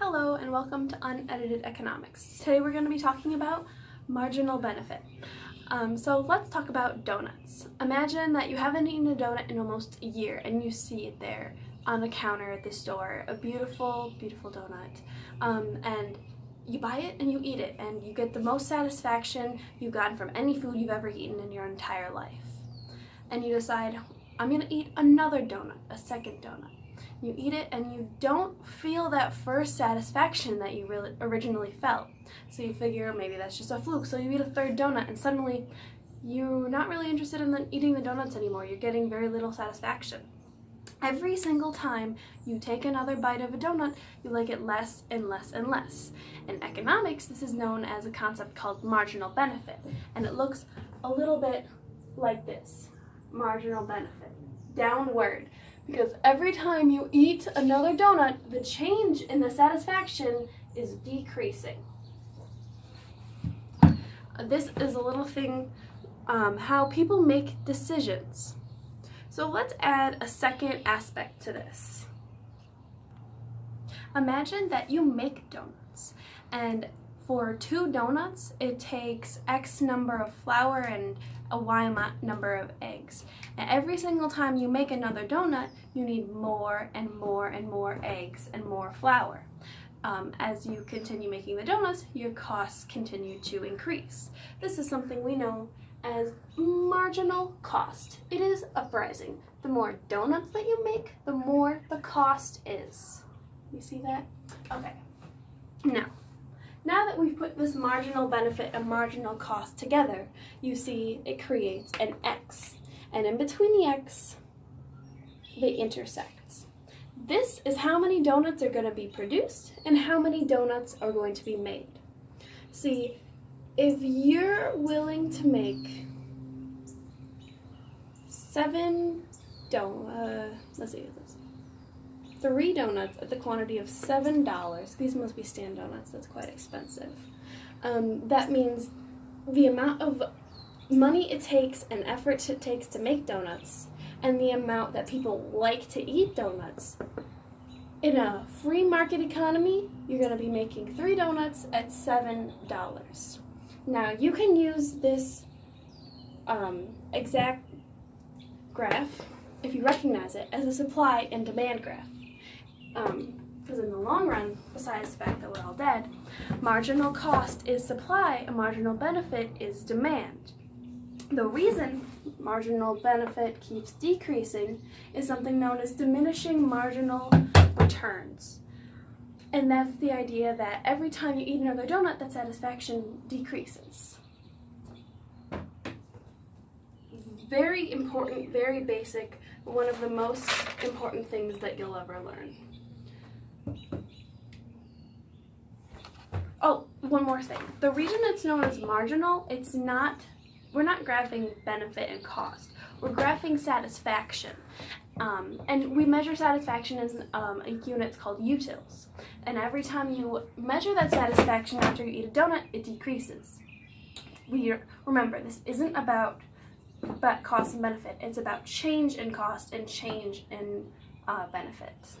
Hello and welcome to Unedited Economics. Today we're going to be talking about marginal benefit. So let's talk about donuts. Imagine that you haven't eaten a donut in almost a year and you see it there on the counter at the store, a beautiful, beautiful donut. And you buy it and you eat it and you get the most satisfaction you've gotten from any food you've ever eaten in your entire life. And you decide, I'm going to eat another donut, a second donut. You eat it and you don't feel that first satisfaction that you really originally felt. So you figure maybe that's just a fluke. So you eat a third donut and suddenly you're not really interested in eating the donuts anymore. You're getting very little satisfaction. Every single time you take another bite of a donut, you like it less and less and less. In economics, this is known as a concept called marginal benefit. And it looks a little bit like this. Marginal benefit. Downward. Because every time you eat another donut, the change in the satisfaction is decreasing. This is a little thing, how people make decisions. So let's add a second aspect to this. Imagine that you make donuts, and for 2 donuts, it takes X number of flour and a Y number of eggs. And every single time you make another donut, you need more and more and more eggs and more flour. As you continue making the donuts, your costs continue to increase. This is something we know as marginal cost. It is uprising. The more donuts that you make, the more the cost is. You see that? Okay. Now that we've put this marginal benefit and marginal cost together, you see it creates an X. And in between the X, they intersect. This is how many donuts are going to be produced and how many donuts are going to be made. See, if you're willing to make 3 donuts at the quantity of $7. These must be stand donuts, that's quite expensive. That means the amount of money it takes and effort it takes to make donuts and the amount that people like to eat donuts. In a free market economy, you're going to be making 3 donuts at $7. Now, you can use this exact graph, if you recognize it, as a supply and demand graph. Because in the long run, besides the fact that we're all dead, marginal cost is supply and marginal benefit is demand. The reason marginal benefit keeps decreasing is something known as diminishing marginal returns. And that's the idea that every time you eat another donut, that satisfaction decreases. Very important, very basic, one of the most important things that you'll ever learn. Oh, one more thing. The reason it's known as marginal, we're not graphing benefit and cost. We're graphing satisfaction. And we measure satisfaction in a unit called utils. And every time you measure that satisfaction after you eat a donut, it decreases. Remember, this isn't about cost and benefit. It's about change in cost and change in benefits.